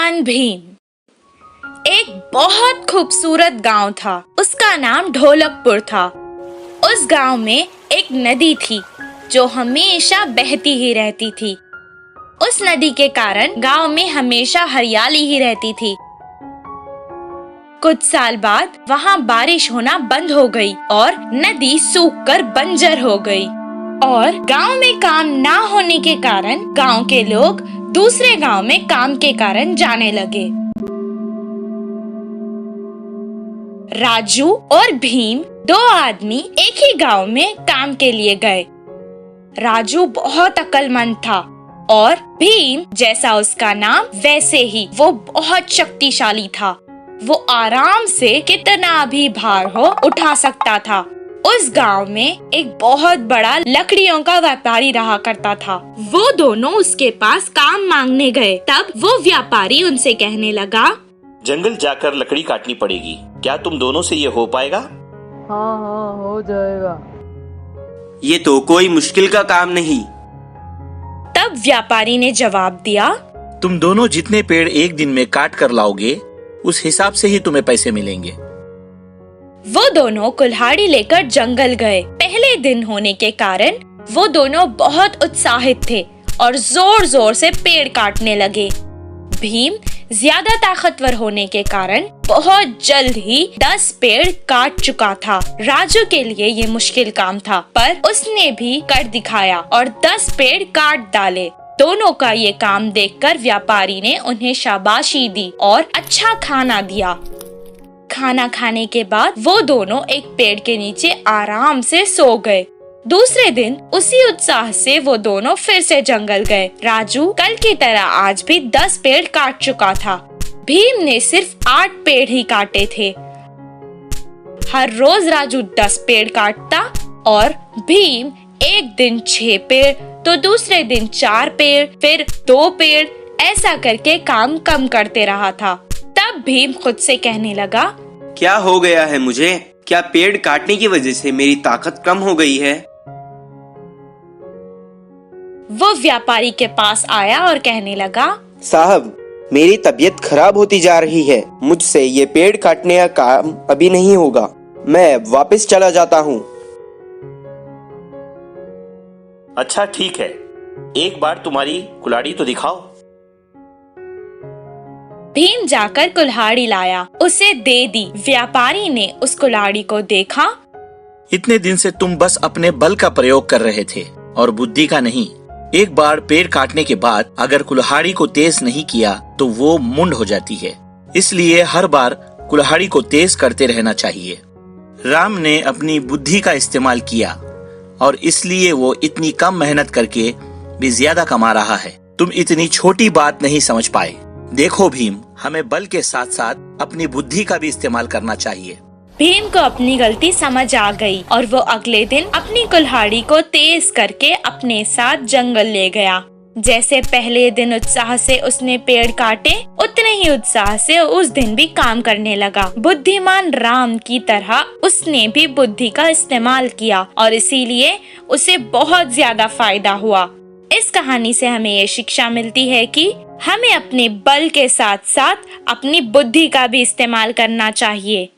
बुद्धिमान भीम। एक बहुत खूबसूरत गांव था। उसका नाम ढोलकपुर था। उस गांव में एक नदी थी जो हमेशा बहती ही रहती थी। उस नदी के कारण गांव में हमेशा हरियाली ही रहती थी। कुछ साल बाद वहां बारिश होना बंद हो गई और नदी सूखकर बंजर हो गई और गांव में काम ना होने के कारण गांव के लोग दूसरे गांव में काम के कारण जाने लगे। राजू और भीम दो आदमी एक ही गांव में काम के लिए गए। राजू बहुत अक्लमंद था और भीम जैसा उसका नाम वैसे ही वो बहुत शक्तिशाली था। वो आराम से कितना भी भार हो उठा सकता था। उस गांव में एक बहुत बड़ा लकड़ियों का व्यापारी रहा करता था। वो दोनों उसके पास काम मांगने गए। तब वो व्यापारी उनसे कहने लगा, जंगल जाकर लकड़ी काटनी पड़ेगी, क्या तुम दोनों से ये हो पाएगा? हाँ हो जाएगा। ये तो कोई मुश्किल का काम नहीं। तब व्यापारी ने जवाब दिया, तुम दोनों जितने पेड़ एक दिन में काट कर लाओगे उस हिसाब से ही तुम्हें पैसे मिलेंगे। वो दोनों कुल्हाड़ी लेकर जंगल गए। पहले दिन होने के कारण वो दोनों बहुत उत्साहित थे और जोर जोर से पेड़ काटने लगे। भीम ज्यादा ताकतवर होने के कारण बहुत जल्द ही 10 पेड़ काट चुका था। राजू के लिए ये मुश्किल काम था, पर उसने भी कर दिखाया और 10 पेड़ काट डाले। दोनों का ये काम देखकर व्यापारी ने उन्हें शाबाशी दी और अच्छा खाना दिया। खाना खाने के बाद वो दोनों एक पेड़ के नीचे आराम से सो गए। दूसरे दिन उसी उत्साह से वो दोनों फिर से जंगल गए। राजू कल की तरह आज भी 10 पेड़ काट चुका था। भीम ने सिर्फ 8 पेड़ ही काटे थे। हर रोज राजू 10 पेड़ काटता और भीम एक दिन 6 पेड़, तो दूसरे दिन 4 पेड़, फिर 2 पेड़, ऐसा करके काम कम करते रहा था। तब भीम खुद से कहने लगा, क्या हो गया है मुझे? क्या पेड़ काटने की वजह से मेरी ताकत कम हो गई है? वो व्यापारी के पास आया और कहने लगा, साहब, मेरी तबीयत खराब होती जा रही है। मुझसे ये पेड़ काटने का काम अभी नहीं होगा। मैं वापस चला जाता हूँ। अच्छा ठीक है, एक बार तुम्हारी कुल्हाड़ी तो दिखाओ। भीम जाकर कुल्हाड़ी लाया, उसे दे दी। व्यापारी ने उस कुल्हाड़ी को देखा। इतने दिन से तुम बस अपने बल का प्रयोग कर रहे थे और बुद्धि का नहीं। एक बार पेड़ काटने के बाद अगर कुल्हाड़ी को तेज नहीं किया तो वो मुंड हो जाती है। इसलिए हर बार कुल्हाड़ी को तेज करते रहना चाहिए। राम ने अपनी बुद्धि का इस्तेमाल किया और इसलिए वो इतनी कम मेहनत करके भी ज्यादा कमा रहा है। तुम इतनी छोटी बात नहीं समझ पाए। देखो भीम, हमें बल के साथ साथ अपनी बुद्धि का भी इस्तेमाल करना चाहिए। भीम को अपनी गलती समझ आ गई और वो अगले दिन अपनी कुल्हाड़ी को तेज करके अपने साथ जंगल ले गया। जैसे पहले दिन उत्साह से उसने पेड़ काटे, उतने ही उत्साह से उस दिन भी काम करने लगा। बुद्धिमान राम की तरह उसने भी बुद्धि का इस्तेमाल किया और इसीलिए उसे बहुत ज्यादा फायदा हुआ। इस कहानी से हमें ये शिक्षा मिलती है कि हमें अपने बल के साथ साथ अपनी बुद्धि का भी इस्तेमाल करना चाहिए।